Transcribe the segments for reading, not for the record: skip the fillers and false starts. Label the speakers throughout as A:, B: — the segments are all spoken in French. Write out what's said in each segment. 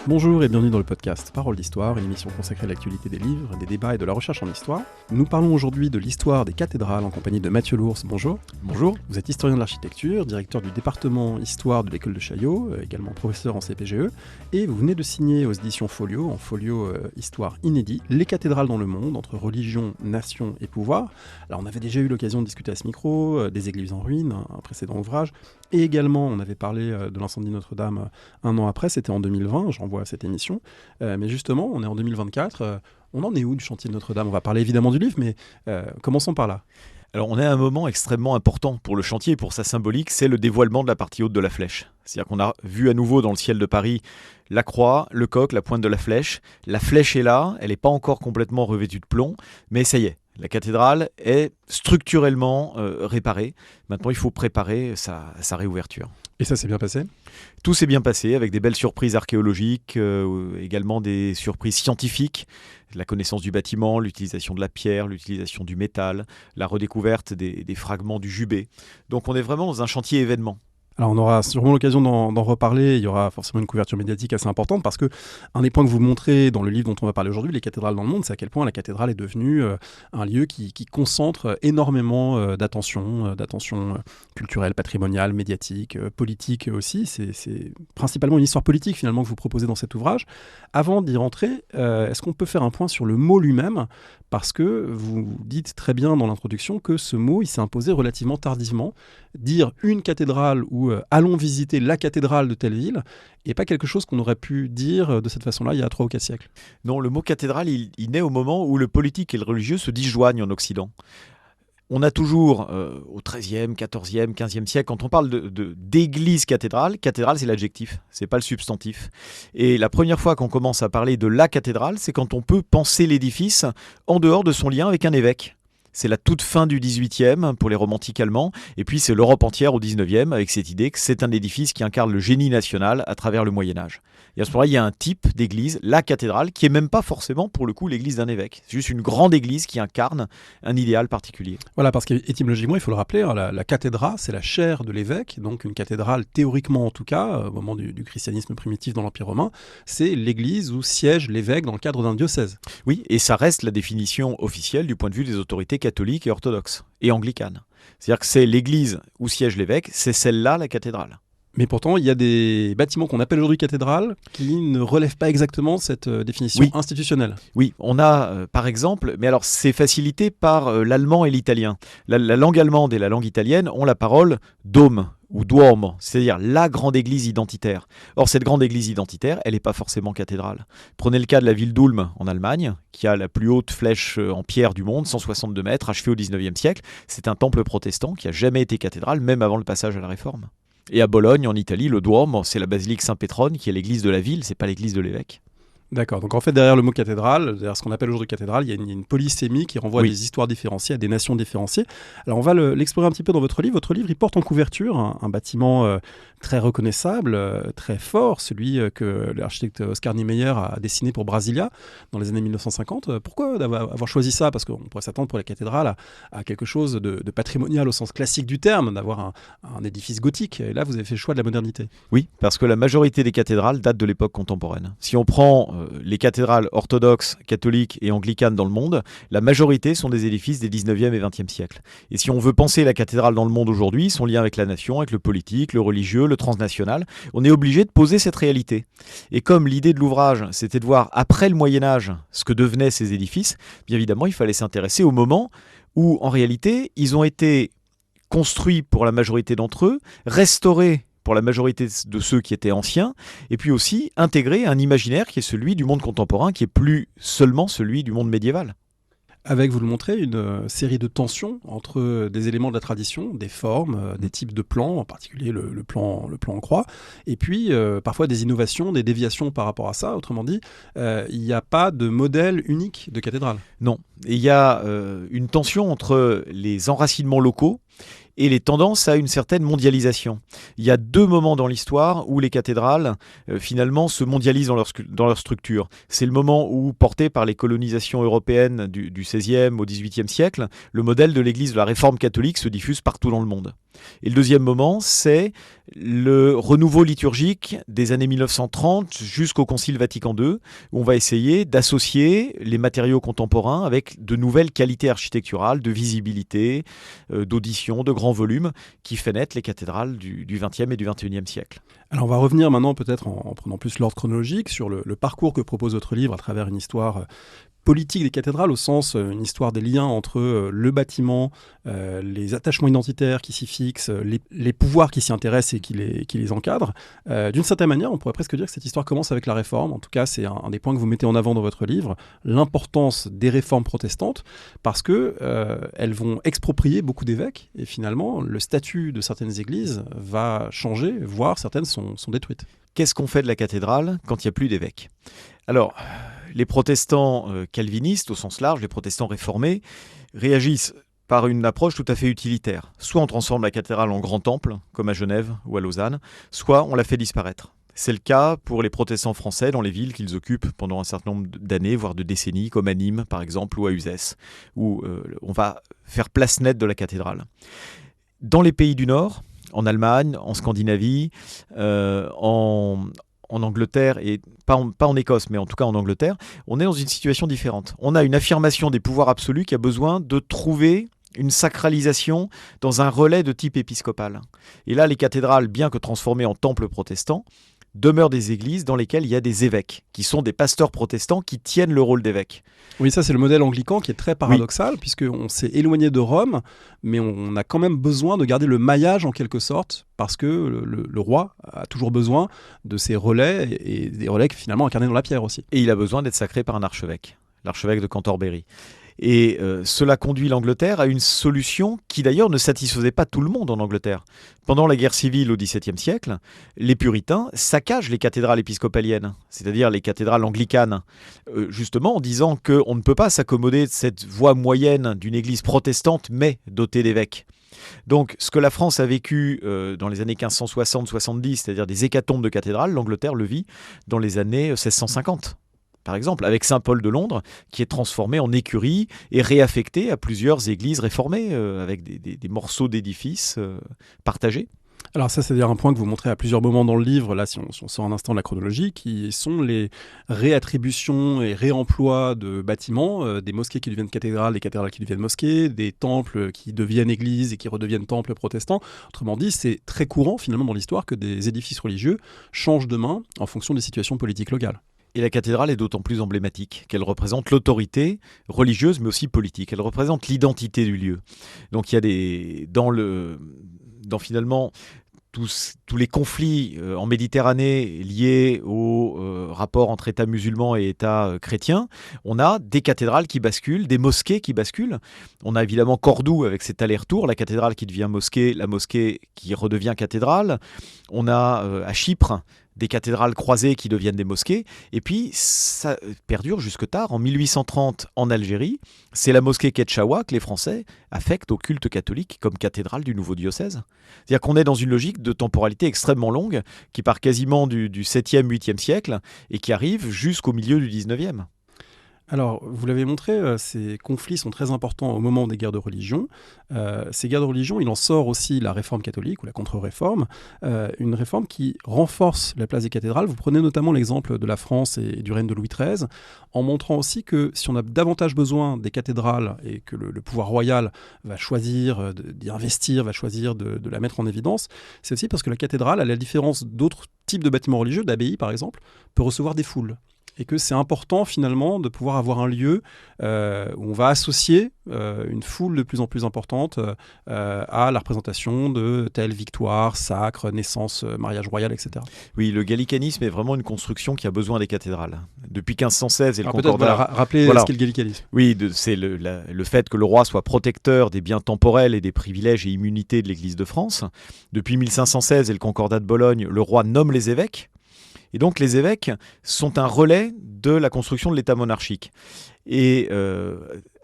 A: Bonjour et bienvenue dans le podcast Parole d'Histoire, une émission consacrée à l'actualité des livres, des débats et de la recherche en histoire. Nous parlons aujourd'hui de l'histoire des cathédrales en compagnie de Mathieu Lours. Bonjour.
B: Bonjour.
A: Vous êtes historien de l'architecture, directeur du département Histoire de l'école de Chaillot, également professeur en CPGE, et vous venez de signer aux éditions Folio, en folio Histoire inédit, Les cathédrales dans le monde, entre religion, nation et pouvoir. Alors on avait déjà eu l'occasion de discuter à ce micro, des églises en ruine, un précédent ouvrage, et également on avait parlé de l'incendie de Notre-Dame un an après, c'était en 2020, j'en vois à cette émission. Mais justement, on est en 2024. On en est où du chantier de Notre-Dame ? On va parler évidemment du livre, mais commençons par là.
B: Alors on est à un moment extrêmement important pour le chantier et pour sa symbolique, c'est le dévoilement de la partie haute de la flèche. C'est-à-dire qu'on a vu à nouveau dans le ciel de Paris la croix, le coq, la pointe de la flèche. La flèche est là, elle n'est pas encore complètement revêtue de plomb, mais ça y est. La cathédrale est structurellement réparée. Maintenant, il faut préparer sa réouverture.
A: Et ça s'est bien passé ?
B: Tout s'est bien passé avec des belles surprises archéologiques, également des surprises scientifiques, la connaissance du bâtiment, l'utilisation de la pierre, l'utilisation du métal, la redécouverte des fragments du jubé. Donc on est vraiment dans un chantier événement.
A: Alors on aura sûrement l'occasion d'en reparler, il y aura forcément une couverture médiatique assez importante parce que un des points que vous montrez dans le livre dont on va parler aujourd'hui, Les cathédrales dans le monde, c'est à quel point la cathédrale est devenue un lieu qui concentre énormément d'attention culturelle, patrimoniale, médiatique, politique aussi. C'est principalement une histoire politique finalement que vous proposez dans cet ouvrage. Avant d'y rentrer, est-ce qu'on peut faire un point sur le mot lui-même ? Parce que vous dites très bien dans l'introduction que ce mot, il s'est imposé relativement tardivement. Dire une cathédrale ou allons visiter la cathédrale de telle ville n'est pas quelque chose qu'on aurait pu dire de cette façon-là il y a 3 ou 4 siècles.
B: Non, le mot cathédrale, il naît au moment où le politique et le religieux se disjoignent en Occident. On a toujours, au XIIIe, XIVe, XVe siècle, quand on parle d'église cathédrale c'est l'adjectif, c'est pas le substantif. Et la première fois qu'on commence à parler de la cathédrale, c'est quand on peut penser l'édifice en dehors de son lien avec un évêque. C'est la toute fin du XVIIIe pour les romantiques allemands, et puis c'est l'Europe entière au XIXe avec cette idée que c'est un édifice qui incarne le génie national à travers le Moyen-Âge. Et à ce moment-là, il y a un type d'église, la cathédrale, qui n'est même pas forcément pour le coup l'église d'un évêque. C'est juste une grande église qui incarne un idéal particulier.
A: Voilà, parce qu'étymologiquement, il faut le rappeler, la cathédra, c'est la chaire de l'évêque, donc une cathédrale, théoriquement en tout cas, au moment du christianisme primitif dans l'Empire romain, c'est l'église où siège l'évêque dans le cadre d'un diocèse.
B: Oui, et ça reste la définition officielle du point de vue des autorités catholiques et orthodoxes, et anglicanes. C'est-à-dire que c'est l'église où siège l'évêque, c'est celle-là la cathédrale.
A: Mais pourtant, il y a des bâtiments qu'on appelle aujourd'hui cathédrales qui ne relèvent pas exactement cette définition institutionnelle.
B: Oui, on a par exemple, mais alors c'est facilité par l'allemand et l'italien. La langue allemande et la langue italienne ont la parole dôme ou duomo, c'est-à-dire la grande église identitaire. Or, cette grande église identitaire, elle n'est pas forcément cathédrale. Prenez le cas de la ville d'Ulm en Allemagne, qui a la plus haute flèche en pierre du monde, 162 mètres, achevée au XIXe siècle. C'est un temple protestant qui n'a jamais été cathédrale, même avant le passage à la Réforme. Et à Bologne, en Italie, le Duomo, c'est la basilique Saint-Pétrone, qui est l'église de la ville, c'est pas l'église de l'évêque.
A: D'accord, donc en fait derrière le mot cathédrale, derrière ce qu'on appelle aujourd'hui cathédrale, il y a une polysémie qui renvoie à des histoires différenciées, à des nations différenciées. Alors on va l'explorer un petit peu dans votre livre. Votre livre, il porte en couverture un bâtiment très reconnaissable, très fort, celui que l'architecte Oscar Niemeyer a dessiné pour Brasilia dans les années 1950. Pourquoi avoir choisi ça ? Parce qu'on pourrait s'attendre pour la cathédrale à quelque chose de patrimonial au sens classique du terme, d'avoir un édifice gothique. Et là, vous avez fait le choix de la modernité.
B: Oui, parce que la majorité des cathédrales datent de l'époque contemporaine. Si on prend les cathédrales orthodoxes, catholiques et anglicanes dans le monde, la majorité sont des édifices des 19e et 20e siècles. Et si on veut penser la cathédrale dans le monde aujourd'hui, son lien avec la nation, avec le politique, le religieux, le transnational, on est obligé de poser cette réalité. Et comme l'idée de l'ouvrage, c'était de voir après le Moyen-Âge ce que devenaient ces édifices, bien évidemment, il fallait s'intéresser au moment où, en réalité, ils ont été construits pour la majorité d'entre eux, restaurés pour la majorité de ceux qui étaient anciens, et puis aussi intégrer un imaginaire qui est celui du monde contemporain, qui est plus seulement celui du monde médiéval.
A: Avec, vous le montrez, une série de tensions entre des éléments de la tradition, des formes, des types de plans, en particulier le plan en croix, et puis parfois des innovations, des déviations par rapport à ça. Autrement dit, il n'y a pas de modèle unique de cathédrale.
B: Non, et il y a une tension entre les enracinements locaux et les tendances à une certaine mondialisation. Il y a 2 moments dans l'histoire où les cathédrales, finalement, se mondialisent dans leur structure. C'est le moment où, porté par les colonisations européennes du XVIe au XVIIIe siècle, le modèle de l'Église de la Réforme catholique se diffuse partout dans le monde. Et le deuxième moment, c'est le renouveau liturgique des années 1930 jusqu'au Concile Vatican II, où on va essayer d'associer les matériaux contemporains avec de nouvelles qualités architecturales, de visibilité, d'audition, de grands volumes, qui fait naître les cathédrales du XXe et du XXIe siècle.
A: Alors on va revenir maintenant peut-être en prenant plus l'ordre chronologique sur le parcours que propose votre livre à travers une histoire politique des cathédrales, au sens une histoire des liens entre le bâtiment, les attachements identitaires qui s'y fixent, les pouvoirs qui s'y intéressent et qui les encadrent. D'une certaine manière, on pourrait presque dire que cette histoire commence avec la Réforme. En tout cas, c'est un des points que vous mettez en avant dans votre livre, l'importance des réformes protestantes, parce que elles vont exproprier beaucoup d'évêques, et finalement, le statut de certaines églises va changer, voire certaines sont détruites.
B: Qu'est-ce qu'on fait de la cathédrale quand il n'y a plus d'évêques ? Alors, les protestants calvinistes, au sens large, les protestants réformés, réagissent par une approche tout à fait utilitaire. Soit on transforme la cathédrale en grand temple, comme à Genève ou à Lausanne, soit on la fait disparaître. C'est le cas pour les protestants français dans les villes qu'ils occupent pendant un certain nombre d'années, voire de décennies, comme à Nîmes par exemple, ou à Uzès, où on va faire place nette de la cathédrale. Dans les pays du Nord, en Allemagne, en Scandinavie, en Angleterre, et pas en Écosse, mais en tout cas en Angleterre, on est dans une situation différente. On a une affirmation des pouvoirs absolus qui a besoin de trouver une sacralisation dans un relais de type épiscopal. Et là, les cathédrales, bien que transformées en temples protestants, demeurent des églises dans lesquelles il y a des évêques, qui sont des pasteurs protestants qui tiennent le rôle d'évêques.
A: Oui, ça c'est le modèle anglican qui est très paradoxal, oui, puisqu'on s'est éloigné de Rome, mais on a quand même besoin de garder le maillage en quelque sorte, parce que le roi a toujours besoin de ces relais, et des relais finalement incarnés dans la pierre aussi.
B: Et il a besoin d'être sacré par un archevêque, l'archevêque de Cantorbéry. Et cela conduit l'Angleterre à une solution qui d'ailleurs ne satisfaisait pas tout le monde en Angleterre. Pendant la guerre civile au XVIIe siècle, les puritains saccagent les cathédrales épiscopaliennes, c'est-à-dire les cathédrales anglicanes, justement en disant qu'on ne peut pas s'accommoder de cette voie moyenne d'une église protestante mais dotée d'évêques. Donc ce que la France a vécu dans les années 1560-70, c'est-à-dire des hécatombes de cathédrales, l'Angleterre le vit dans les années 1650. Par exemple, avec Saint-Paul de Londres, qui est transformé en écurie et réaffecté à plusieurs églises réformées, avec des morceaux d'édifices partagés.
A: Alors ça, c'est-à-dire un point que vous montrez à plusieurs moments dans le livre, là si on sort un instant de la chronologie, qui sont les réattributions et réemplois de bâtiments, des mosquées qui deviennent cathédrales, des cathédrales qui deviennent mosquées, des temples qui deviennent églises et qui redeviennent temples protestants. Autrement dit, c'est très courant finalement dans l'histoire que des édifices religieux changent de main en fonction des situations politiques locales.
B: Et la cathédrale est d'autant plus emblématique qu'elle représente l'autorité religieuse mais aussi politique. Elle représente l'identité du lieu. Donc il y a dans finalement tous les conflits en Méditerranée liés au rapport entre État musulman et État chrétien, on a des cathédrales qui basculent, des mosquées qui basculent. On a évidemment Cordoue avec cet aller-retour, la cathédrale qui devient mosquée, la mosquée qui redevient cathédrale. On a à Chypre des cathédrales croisées qui deviennent des mosquées, et puis ça perdure jusque tard. En 1830, en Algérie, c'est la mosquée Ketchaoua que les Français affectent au culte catholique comme cathédrale du nouveau diocèse. C'est-à-dire qu'on est dans une logique de temporalité extrêmement longue, qui part quasiment du 7e, 8e siècle, et qui arrive jusqu'au milieu du 19e.
A: Alors, vous l'avez montré, ces conflits sont très importants au moment des guerres de religion. Ces guerres de religion, il en sort aussi la réforme catholique ou la contre-réforme, une réforme qui renforce la place des cathédrales. Vous prenez notamment l'exemple de la France et du règne de Louis XIII, en montrant aussi que si on a davantage besoin des cathédrales et que le pouvoir royal va choisir d'y investir, va choisir de la mettre en évidence, c'est aussi parce que la cathédrale, à la différence d'autres types de bâtiments religieux, d'abbayes par exemple, peut recevoir des foules. Et que c'est important finalement de pouvoir avoir un lieu où on va associer une foule de plus en plus importante à la représentation de telle victoire, sacre, naissance, mariage royal, etc.
B: Oui, le gallicanisme est vraiment une construction qui a besoin des cathédrales. Depuis 1516 et le
A: Concordat...
B: Concordat...
A: Rappelez ce qu'est le gallicanisme.
B: Oui, c'est le fait que le roi soit protecteur des biens temporels et des privilèges et immunités de l'Église de France. Depuis 1516 et le Concordat de Bologne, le roi nomme les évêques. Et donc les évêques sont un relais de la construction de l'État monarchique. Et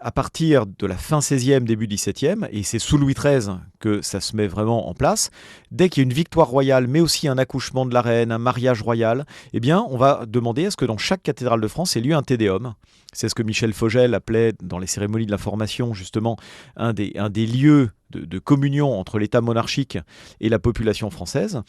B: à partir de la fin 16e, début 17e, et c'est sous Louis XIII que ça se met vraiment en place, dès qu'il y a une victoire royale, mais aussi un accouchement de la reine, un mariage royal, eh bien, on va demander à ce que dans chaque cathédrale de France ait lieu un Te Deum. C'est ce que Michel Fogel appelait, dans les cérémonies de la formation, justement, un des lieux de communion entre l'État monarchique et la population française.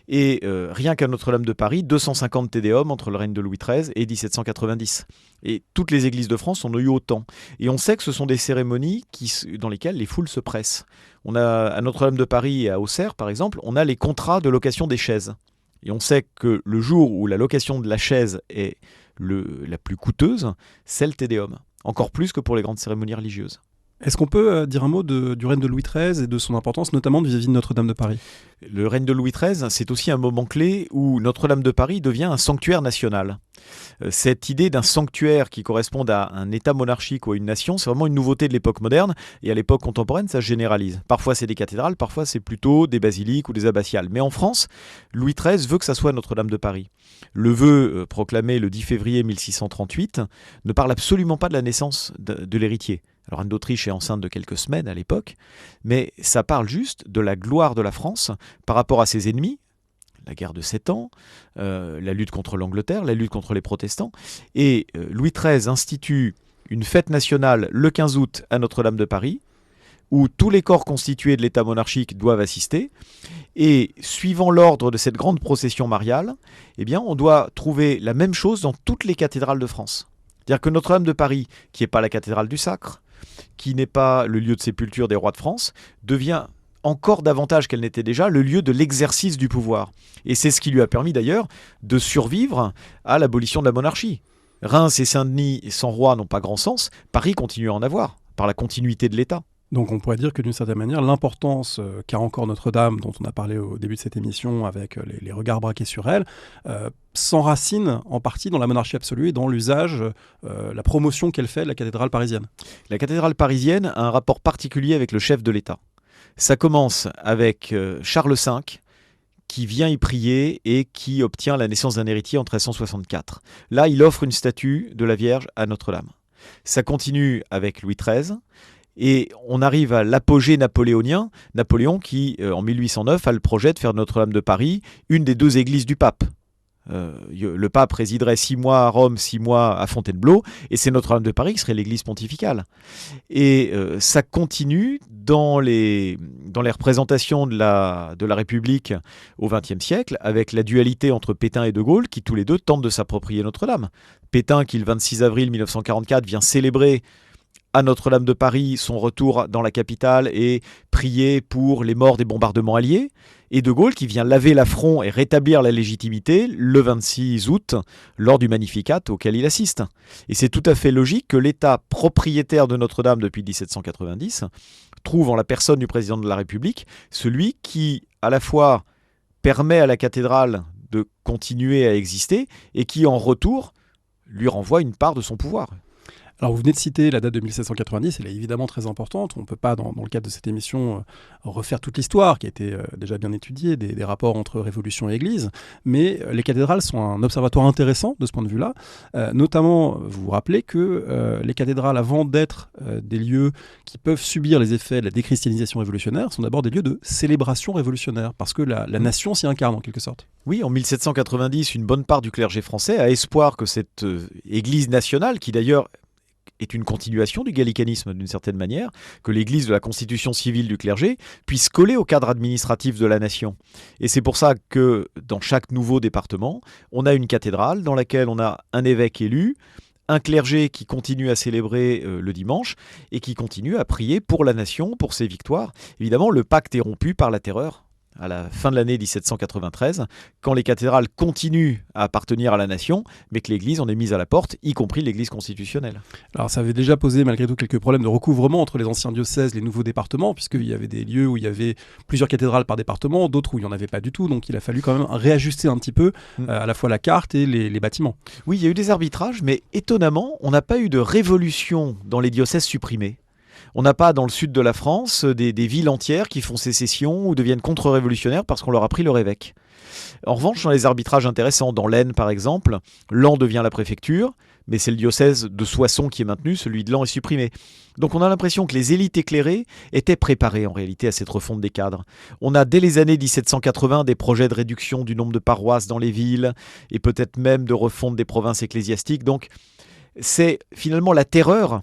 B: Et rien qu'à Notre-Dame de Paris, 250 Te Deum entre le règne de Louis XIII et 1790. Et toutes les églises de France en ont eu autant. Et on sait que ce sont des cérémonies dans lesquelles les foules se pressent. On a, à Notre-Dame de Paris et à Auxerre, par exemple, on a les contrats de location des chaises. Et on sait que le jour où la location de la chaise est la plus coûteuse, c'est le Te Deum. Encore plus que pour les grandes cérémonies religieuses.
A: Est-ce qu'on peut dire un mot du règne de Louis XIII et de son importance, notamment vis-à-vis de Notre-Dame de Paris ?
B: Le règne de Louis XIII, c'est aussi un moment clé où Notre-Dame de Paris devient un sanctuaire national. Cette idée d'un sanctuaire qui corresponde à un État monarchique ou à une nation, c'est vraiment une nouveauté de l'époque moderne, et à l'époque contemporaine, ça se généralise. Parfois c'est des cathédrales, parfois c'est plutôt des basiliques ou des abbatiales. Mais en France, Louis XIII veut que ça soit Notre-Dame de Paris. Le vœu proclamé le 10 février 1638 ne parle absolument pas de la naissance de l'héritier. Alors Anne d'Autriche est enceinte de quelques semaines à l'époque, mais ça parle juste de la gloire de la France par rapport à ses ennemis, la guerre de 7 ans, la lutte contre l'Angleterre, la lutte contre les protestants. Et Louis XIII institue une fête nationale le 15 août à Notre-Dame de Paris, où tous les corps constitués de l'État monarchique doivent assister. Et suivant l'ordre de cette grande procession mariale, eh bien, on doit trouver la même chose dans toutes les cathédrales de France. C'est-à-dire que Notre-Dame de Paris, qui n'est pas la cathédrale du Sacre, qui n'est pas le lieu de sépulture des rois de France, devient encore davantage qu'elle n'était déjà le lieu de l'exercice du pouvoir. Et c'est ce qui lui a permis d'ailleurs de survivre à l'abolition de la monarchie. Reims et Saint-Denis sans roi n'ont pas grand sens, Paris continue à en avoir, par la continuité de l'État.
A: Donc on pourrait dire que d'une certaine manière, l'importance qu'a encore Notre-Dame, dont on a parlé au début de cette émission avec les regards braqués sur elle, s'enracine en partie dans la monarchie absolue et dans l'usage, la promotion qu'elle fait de la cathédrale parisienne.
B: La cathédrale parisienne a un rapport particulier avec le chef de l'État. Ça commence avec Charles V, qui vient y prier et qui obtient la naissance d'un héritier en 1364. Là, il offre une statue de la Vierge à Notre-Dame. Ça continue avec Louis XIII. Et on arrive à l'apogée napoléonien, Napoléon qui, en 1809, a le projet de faire de Notre-Dame de Paris une des 2 églises du pape. Le pape résiderait 6 mois à Rome, 6 mois à Fontainebleau, et c'est Notre-Dame de Paris qui serait l'église pontificale. Et ça continue dans les représentations de la République au XXe siècle, avec la dualité entre Pétain et De Gaulle, qui tous les deux tentent de s'approprier Notre-Dame. Pétain, qui le 26 avril 1944 vient célébrer à Notre-Dame de Paris son retour dans la capitale et prier pour les morts des bombardements alliés. Et De Gaulle qui vient laver l'affront et rétablir la légitimité le 26 août lors du Magnificat auquel il assiste. Et c'est tout à fait logique que l'État propriétaire de Notre-Dame depuis 1790 trouve en la personne du président de la République celui qui à la fois permet à la cathédrale de continuer à exister et qui en retour lui renvoie une part de son pouvoir.
A: Alors vous venez de citer la date de 1790, elle est évidemment très importante. On ne peut pas, dans le cadre de cette émission, refaire toute l'histoire qui a été déjà bien étudiée, des rapports entre Révolution et Église. Mais les cathédrales sont un observatoire intéressant de ce point de vue-là. Notamment, vous vous rappelez que les cathédrales, avant d'être des lieux qui peuvent subir les effets de la déchristianisation révolutionnaire, sont d'abord des lieux de célébration révolutionnaire, parce que la nation s'y incarne en quelque sorte.
B: Oui, en 1790, une bonne part du clergé français a espoir que cette Église nationale, qui d'ailleurs est une continuation du gallicanisme d'une certaine manière, que l'Église de la constitution civile du clergé puisse coller au cadre administratif de la nation. Et c'est pour ça que dans chaque nouveau département, on a une cathédrale dans laquelle on a un évêque élu, un clergé qui continue à célébrer le dimanche et qui continue à prier pour la nation, pour ses victoires. Évidemment, le pacte est rompu par la terreur à la fin de l'année 1793, quand les cathédrales continuent à appartenir à la nation, mais que l'Église en est mise à la porte, y compris l'Église constitutionnelle.
A: Alors ça avait déjà posé malgré tout quelques problèmes de recouvrement entre les anciens diocèses et les nouveaux départements, puisqu'il y avait des lieux où il y avait plusieurs cathédrales par département, d'autres où il n'y en avait pas du tout, donc il a fallu quand même réajuster un petit peu à la fois la carte et les bâtiments.
B: Oui, il y a eu des arbitrages, mais étonnamment, on n'a pas eu de révolution dans les diocèses supprimés. On n'a pas dans le sud de la France des villes entières qui font sécession ou deviennent contre-révolutionnaires parce qu'on leur a pris leur évêque. En revanche, dans les arbitrages intéressants, dans l'Aisne par exemple, Laon devient la préfecture, mais c'est le diocèse de Soissons qui est maintenu, celui de Laon est supprimé. Donc on a l'impression que les élites éclairées étaient préparées en réalité à cette refonte des cadres. On a dès les années 1780 des projets de réduction du nombre de paroisses dans les villes et peut-être même de refonte des provinces ecclésiastiques. Donc c'est finalement la terreur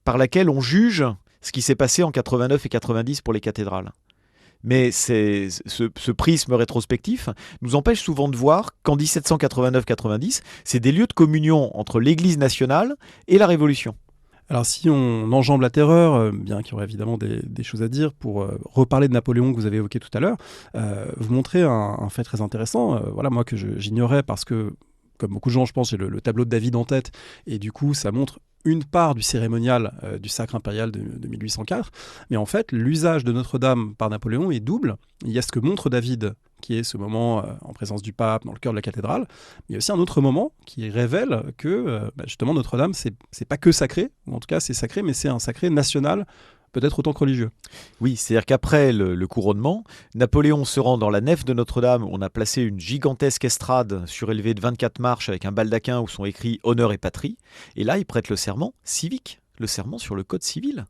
B: par laquelle on juge ce qui s'est passé en 89 et 90 pour les cathédrales. Mais ce prisme rétrospectif nous empêche souvent de voir qu'en 1789-90, c'est des lieux de communion entre l'Église nationale et la Révolution.
A: Alors si on enjambe la terreur, bien qu'il y aurait évidemment des choses à dire, pour reparler de Napoléon que vous avez évoqué tout à l'heure, vous montrez un fait très intéressant, voilà, moi que j'ignorais parce que, comme beaucoup de gens, je pense, j'ai le tableau de David en tête, et du coup ça montre une part du cérémonial du sacre impérial de 1804, mais en fait l'usage de Notre-Dame par Napoléon est double. Il y a ce que montre David, qui est ce moment en présence du pape dans le cœur de la cathédrale, mais il y a aussi un autre moment qui révèle que justement Notre-Dame c'est pas que sacré, ou en tout cas c'est sacré, mais c'est un sacré national, peut-être autant que religieux.
B: Oui, c'est-à-dire qu'après le couronnement, Napoléon se rend dans la nef de Notre-Dame, où on a placé une gigantesque estrade surélevée de 24 marches avec un baldaquin où sont écrits « Honneur et patrie ». Et là, il prête le serment civique, le serment sur le code civil,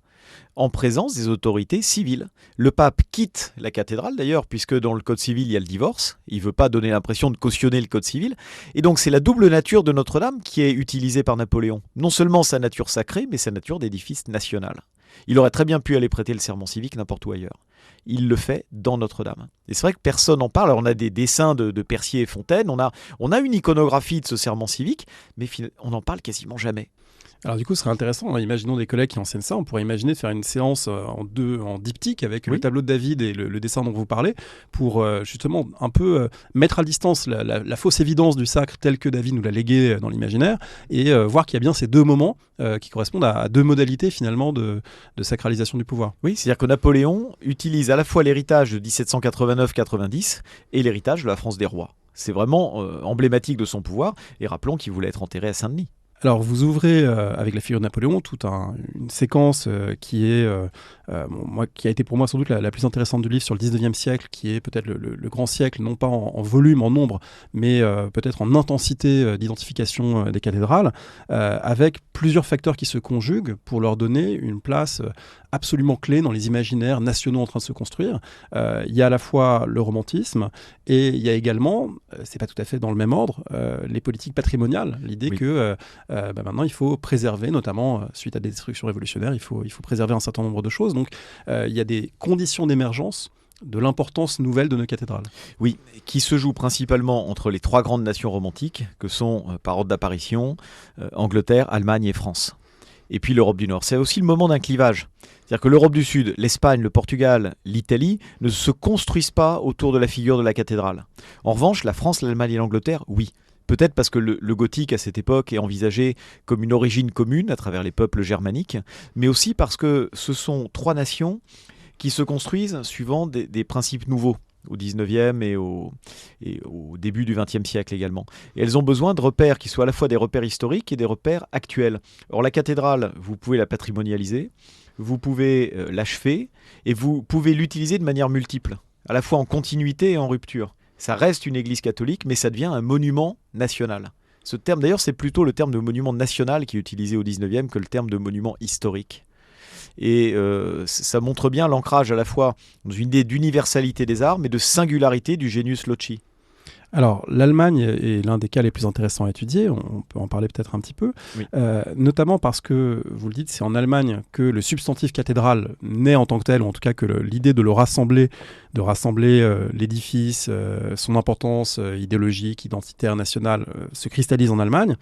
B: en présence des autorités civiles. Le pape quitte la cathédrale d'ailleurs, puisque dans le code civil, il y a le divorce. Il ne veut pas donner l'impression de cautionner le code civil. Et donc c'est la double nature de Notre-Dame qui est utilisée par Napoléon. Non seulement sa nature sacrée, mais sa nature d'édifice national. Il aurait très bien pu aller prêter le serment civique n'importe où ailleurs. Il le fait dans Notre-Dame. Et c'est vrai que personne n'en parle. Alors on a des dessins de Percier et Fontaine, on a une iconographie de ce serment civique, mais on n'en parle quasiment jamais.
A: Alors du coup, ce serait intéressant, imaginons des collègues qui enseignent ça, on pourrait imaginer de faire une séance en diptyque avec le tableau de David et le dessin dont vous parlez, pour justement un peu mettre à distance la fausse évidence du sacre tel que David nous l'a légué dans l'imaginaire, et voir qu'il y a bien ces deux moments qui correspondent à deux modalités finalement de sacralisation du pouvoir.
B: Oui, c'est-à-dire que Napoléon utilise à la fois l'héritage de 1789-90 et l'héritage de la France des rois. C'est vraiment emblématique de son pouvoir, et rappelons qu'il voulait être enterré à Saint-Denis.
A: Alors vous ouvrez avec la figure de Napoléon toute une séquence qui a été pour moi sans doute la plus intéressante du livre sur le 19e siècle, qui est peut-être le grand siècle, non pas en volume, en nombre, mais peut-être en intensité d'identification des cathédrales, avec plusieurs facteurs qui se conjuguent pour leur donner une place absolument clé dans les imaginaires nationaux en train de se construire. Il y a à la fois le romantisme et il y a également, c'est pas tout à fait dans le même ordre, les politiques patrimoniales, l'idée que maintenant il faut préserver, notamment suite à des destructions révolutionnaires, il faut préserver un certain nombre de choses. Donc il y a des conditions d'émergence de l'importance nouvelle de nos cathédrales.
B: Oui, qui se joue principalement entre les trois grandes nations romantiques, que sont, par ordre d'apparition, Angleterre, Allemagne et France. Et puis l'Europe du Nord. C'est aussi le moment d'un clivage. C'est-à-dire que l'Europe du Sud, l'Espagne, le Portugal, l'Italie ne se construisent pas autour de la figure de la cathédrale. En revanche, la France, l'Allemagne et l'Angleterre, oui. Peut-être parce que le gothique à cette époque est envisagé comme une origine commune à travers les peuples germaniques, mais aussi parce que ce sont trois nations qui se construisent suivant des principes nouveaux au 19e et au début du 20e siècle également. Et elles ont besoin de repères qui soient à la fois des repères historiques et des repères actuels. Or la cathédrale, vous pouvez la patrimonialiser, vous pouvez l'achever et vous pouvez l'utiliser de manière multiple, à la fois en continuité et en rupture. Ça reste une église catholique, mais ça devient un monument national. Ce terme, d'ailleurs, c'est plutôt le terme de monument national qui est utilisé au 19e que le terme de monument historique. Et ça montre bien l'ancrage à la fois dans une idée d'universalité des arts, mais de singularité du genius loci.
A: Alors, l'Allemagne est l'un des cas les plus intéressants à étudier, on peut en parler peut-être un petit peu, oui. Notamment parce que, vous le dites, c'est en Allemagne que le substantif cathédrale naît en tant que tel, ou en tout cas que l'idée de rassembler l'édifice, son importance idéologique, identitaire, nationale, se cristallise en Allemagne.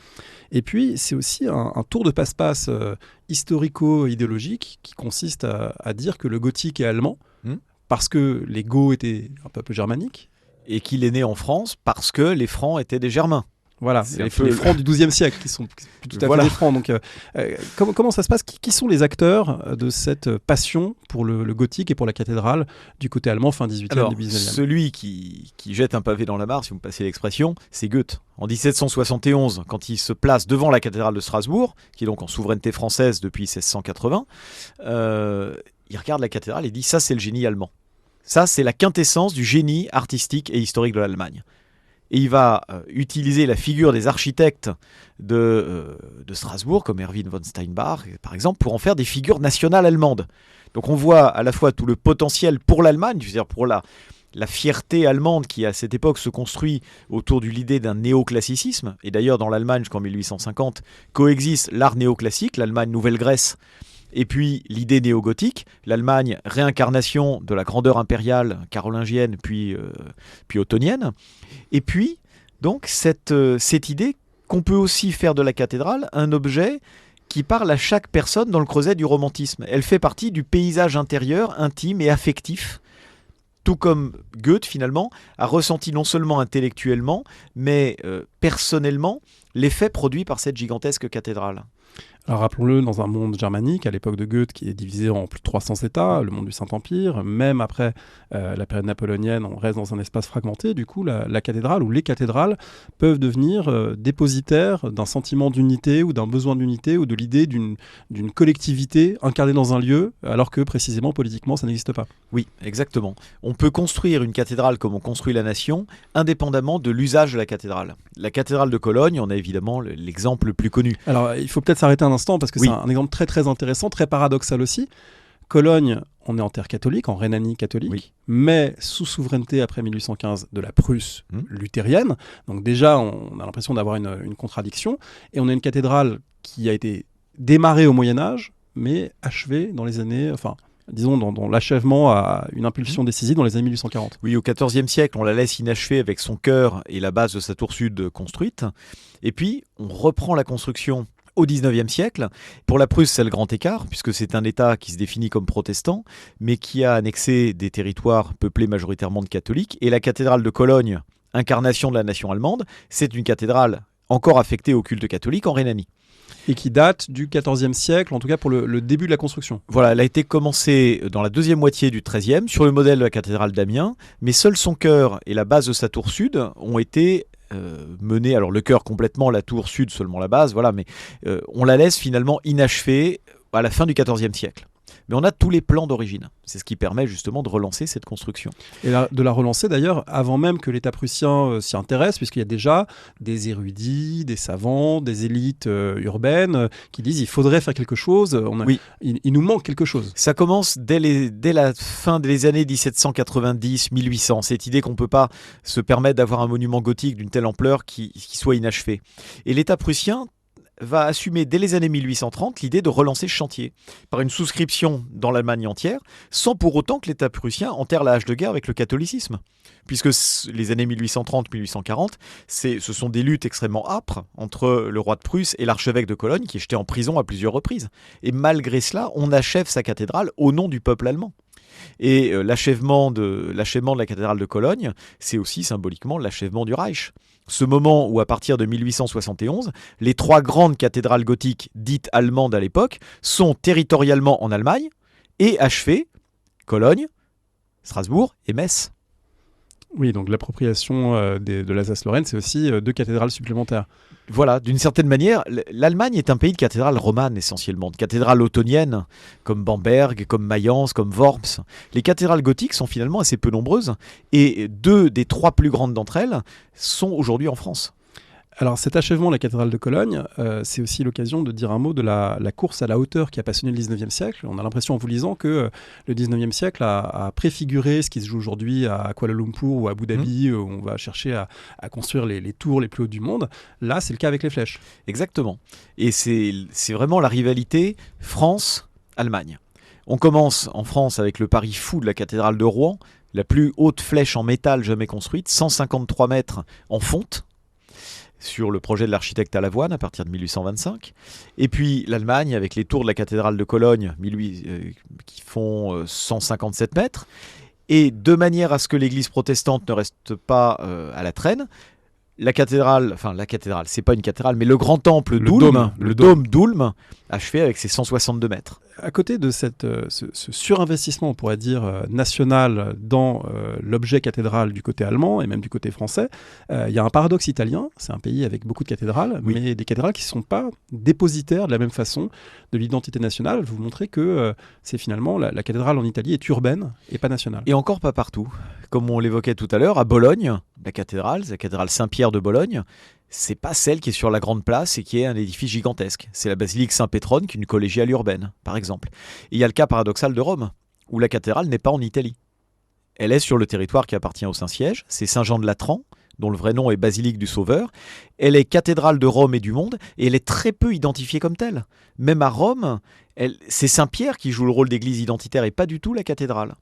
A: Et puis, c'est aussi un tour de passe-passe historico-idéologique qui consiste à dire que le gothique est allemand, parce que les Goths étaient un peuple germanique,
B: et qu'il est né en France parce que les Francs étaient des Germains.
A: Voilà, les Francs du XIIe siècle qui sont plus tout à fait des Francs. Donc, comment ça se passe ? Qui sont les acteurs de cette passion pour le gothique et pour la cathédrale du côté allemand fin 18e, début 19e ?
B: Celui qui jette un pavé dans la mare, si vous me passez l'expression, c'est Goethe. En 1771, quand il se place devant la cathédrale de Strasbourg, qui est donc en souveraineté française depuis 1680, il regarde la cathédrale et dit « ça, c'est le génie allemand ». Ça, c'est la quintessence du génie artistique et historique de l'Allemagne. Et il va utiliser la figure des architectes de Strasbourg, comme Erwin von Steinbach, par exemple, pour en faire des figures nationales allemandes. Donc on voit à la fois tout le potentiel pour l'Allemagne, c'est-à-dire pour la fierté allemande qui à cette époque se construit autour de l'idée d'un néoclassicisme. Et d'ailleurs dans l'Allemagne jusqu'en 1850 coexiste l'art néoclassique, l'Allemagne Nouvelle-Grèce, et puis l'idée néo-gothique, l'Allemagne réincarnation de la grandeur impériale carolingienne puis ottonienne. Et puis donc cette idée qu'on peut aussi faire de la cathédrale un objet qui parle à chaque personne dans le creuset du romantisme. Elle fait partie du paysage intérieur, intime et affectif, tout comme Goethe, finalement, a ressenti non seulement intellectuellement, mais personnellement, l'effet produit par cette gigantesque cathédrale.
A: Alors rappelons-le, dans un monde germanique, à l'époque de Goethe, qui est divisé en plus de 300 États, le monde du Saint-Empire, même après la période napoléonienne, on reste dans un espace fragmenté. Du coup, la cathédrale ou les cathédrales peuvent devenir dépositaires d'un sentiment d'unité ou d'un besoin d'unité ou de l'idée d'une collectivité incarnée dans un lieu, alors que précisément, politiquement, ça n'existe pas.
B: Oui, exactement. On peut construire une cathédrale comme on construit la nation, indépendamment de l'usage de la cathédrale. La cathédrale de Cologne, on a évidemment l'exemple le plus connu.
A: Alors, il faut peut-être s'arrêter un instant, parce que
B: oui.
A: C'est un exemple très très intéressant, très paradoxal aussi. Cologne, on est en terre catholique, en Rhénanie catholique,
B: oui.
A: mais sous souveraineté après 1815 de la Prusse luthérienne. Donc déjà, on a l'impression d'avoir une contradiction. Et on a une cathédrale qui a été démarrée au Moyen-Âge, mais achevée dans les années... Enfin, disons, dans l'achèvement à une impulsion décisive dans les années 1840.
B: Oui, au XIVe siècle, on la laisse inachevée avec son chœur et la base de sa tour sud construite. Et puis, on reprend la construction au XIXe siècle. Pour la Prusse, c'est le grand écart, puisque c'est un État qui se définit comme protestant, mais qui a annexé des territoires peuplés majoritairement de catholiques. Et la cathédrale de Cologne, incarnation de la nation allemande, c'est une cathédrale encore affectée au culte catholique en Rhénanie.
A: Et qui date du XIVe siècle, en tout cas pour le début de la construction.
B: Voilà, elle a été commencée dans la deuxième moitié du XIIIe, sur le modèle de la cathédrale d'Amiens, mais seul son chœur et la base de sa tour sud ont été menés, alors le chœur complètement, la tour sud seulement la base, voilà, mais on la laisse finalement inachevée à la fin du XIVe siècle. Mais on a tous les plans d'origine. C'est ce qui permet justement de relancer cette construction.
A: Et de la relancer d'ailleurs avant même que l'État prussien s'y intéresse, puisqu'il y a déjà des érudits, des savants, des élites urbaines qui disent il faudrait faire quelque chose,
B: oui.
A: il nous manque quelque chose.
B: Ça commence dès la fin des années 1790-1800, cette idée qu'on ne peut pas se permettre d'avoir un monument gothique d'une telle ampleur qui soit inachevé. Et l'État prussien va assumer dès les années 1830 l'idée de relancer ce chantier par une souscription dans l'Allemagne entière, sans pour autant que l'État prussien enterre la hache de guerre avec le catholicisme. Puisque les années 1830-1840, ce sont des luttes extrêmement âpres entre le roi de Prusse et l'archevêque de Cologne, qui est jeté en prison à plusieurs reprises. Et malgré cela, on achève sa cathédrale au nom du peuple allemand. Et l'achèvement de la cathédrale de Cologne, c'est aussi symboliquement l'achèvement du Reich. Ce moment où, à partir de 1871, les trois grandes cathédrales gothiques dites allemandes à l'époque sont territorialement en Allemagne et achevées, Cologne, Strasbourg et Metz.
A: Oui, donc l'appropriation de l'Alsace-Lorraine, c'est aussi deux cathédrales supplémentaires.
B: Voilà, d'une certaine manière, l'Allemagne est un pays de cathédrales romanes essentiellement, de cathédrales ottoniennes, comme Bamberg, comme Mayence, comme Worms. Les cathédrales gothiques sont finalement assez peu nombreuses, et 2 des 3 plus grandes d'entre elles sont aujourd'hui en France.
A: Alors cet achèvement de la cathédrale de Cologne, c'est aussi l'occasion de dire un mot de la course à la hauteur qui a passionné le 19e siècle. On a l'impression en vous lisant que le 19e siècle a préfiguré ce qui se joue aujourd'hui à Kuala Lumpur ou à Abu Dhabi, où on va chercher à construire les tours les plus hautes du monde. Là, c'est le cas avec les flèches.
B: Exactement. Et c'est vraiment la rivalité France-Allemagne. On commence en France avec le pari fou de la cathédrale de Rouen, la plus haute flèche en métal jamais construite, 153 mètres en fonte, sur le projet de l'architecte à Lavoine à partir de 1825. Et puis l'Allemagne avec les tours de la cathédrale de Cologne qui font 157 mètres. Et de manière à ce que l'église protestante ne reste pas à la traîne, la cathédrale, c'est pas une cathédrale, mais le grand temple d'Ulm, le dôme d'Ulm, achevé avec ses 162 mètres.
A: à côté de ce surinvestissement, on pourrait dire, national dans l'objet cathédral du côté allemand et même du côté français, il y a un paradoxe italien. C'est un pays avec beaucoup de cathédrales,
B: Oui.
A: mais des cathédrales qui ne sont pas dépositaires de la même façon de l'identité nationale. Vous montrez que c'est finalement la cathédrale en Italie est urbaine et pas nationale.
B: Et encore pas partout. Comme on l'évoquait tout à l'heure, à Bologne, la cathédrale Saint-Pierre de Bologne, c'est pas celle qui est sur la grande place et qui est un édifice gigantesque. C'est la basilique Saint-Pétrone qui est une collégiale urbaine, par exemple. Et il y a le cas paradoxal de Rome, où la cathédrale n'est pas en Italie. Elle est sur le territoire qui appartient au Saint-Siège, c'est Saint-Jean de Latran, dont le vrai nom est Basilique du Sauveur. Elle est cathédrale de Rome et du monde, et elle est très peu identifiée comme telle. Même à Rome, c'est Saint-Pierre qui joue le rôle d'église identitaire et pas du tout la cathédrale.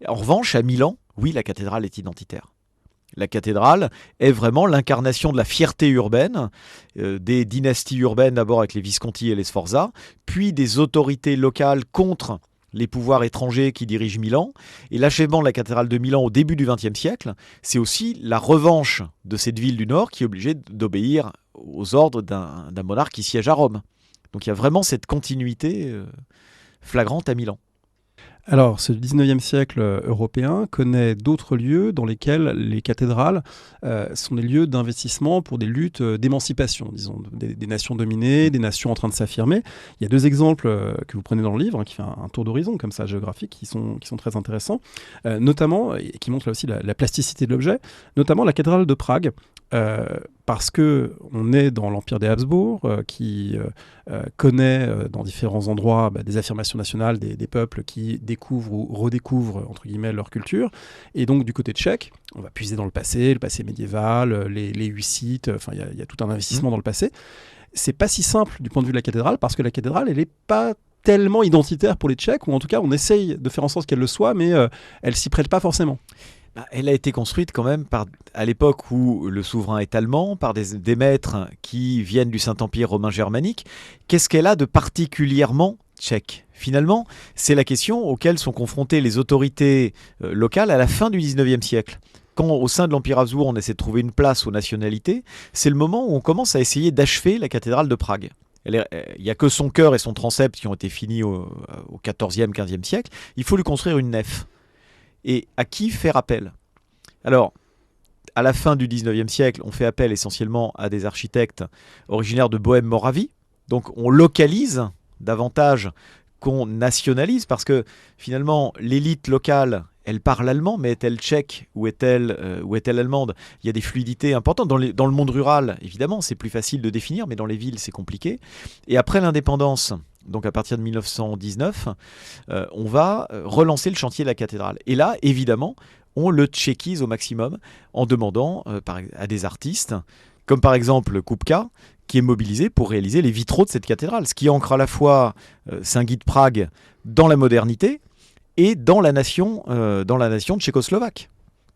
B: En revanche, à Milan, oui, la cathédrale est identitaire. La cathédrale est vraiment l'incarnation de la fierté urbaine, des dynasties urbaines d'abord avec les Visconti et les Sforza, puis des autorités locales contre les pouvoirs étrangers qui dirigent Milan. Et l'achèvement de la cathédrale de Milan au début du XXe siècle, c'est aussi la revanche de cette ville du Nord qui est obligée d'obéir aux ordres d'un monarque qui siège à Rome. Donc il y a vraiment cette continuité flagrante à Milan.
A: Alors, ce 19e siècle européen connaît d'autres lieux dans lesquels les cathédrales sont des lieux d'investissement pour des luttes d'émancipation, disons, des nations dominées, des nations en train de s'affirmer. Il y a deux exemples que vous prenez dans le livre, qui fait un tour d'horizon comme ça géographique, qui sont très intéressants, notamment, et qui montrent là aussi la plasticité de l'objet, notamment la cathédrale de Prague, parce qu'on est dans l'Empire des Habsbourg, qui connaît dans différents endroits des affirmations nationales des peuples qui découvrent ou redécouvrent entre guillemets leur culture. Et donc du côté tchèque, on va puiser dans le passé médiéval, les Hussites, enfin il y a tout un investissement dans le passé. C'est pas si simple du point de vue de la cathédrale, parce que la cathédrale, elle n'est pas tellement identitaire pour les Tchèques, ou en tout cas on essaye de faire en sorte qu'elle le soit, mais elle s'y prête pas forcément.
B: Elle a été construite quand même à l'époque où le souverain est allemand, par des maîtres qui viennent du Saint-Empire romain germanique. Qu'est-ce qu'elle a de particulièrement tchèque ? Finalement, c'est la question auxquelles sont confrontées les autorités locales à la fin du XIXe siècle. Quand au sein de l'Empire Habsbourg, on essaie de trouver une place aux nationalités, c'est le moment où on commence à essayer d'achever la cathédrale de Prague. Il n'y a que son chœur et son transept qui ont été finis au XIVe, XVe siècle. Il faut lui construire une nef. Et à qui faire appel ? Alors, à la fin du XIXe siècle, on fait appel essentiellement à des architectes originaires de Bohême-Moravie. Donc on localise davantage qu'on nationalise, parce que finalement, l'élite locale, elle parle allemand, mais est-elle tchèque ou est-elle allemande ? Il y a des fluidités importantes. Dans le monde rural, évidemment, c'est plus facile de définir, mais dans les villes, c'est compliqué. Et après l'indépendance, donc à partir de 1919, on va relancer le chantier de la cathédrale. Et là, évidemment, on le tchéquise au maximum en demandant à des artistes, comme par exemple Kupka, qui est mobilisé pour réaliser les vitraux de cette cathédrale, ce qui ancre à la fois Saint-Guy de Prague dans la modernité et dans la nation tchécoslovaque.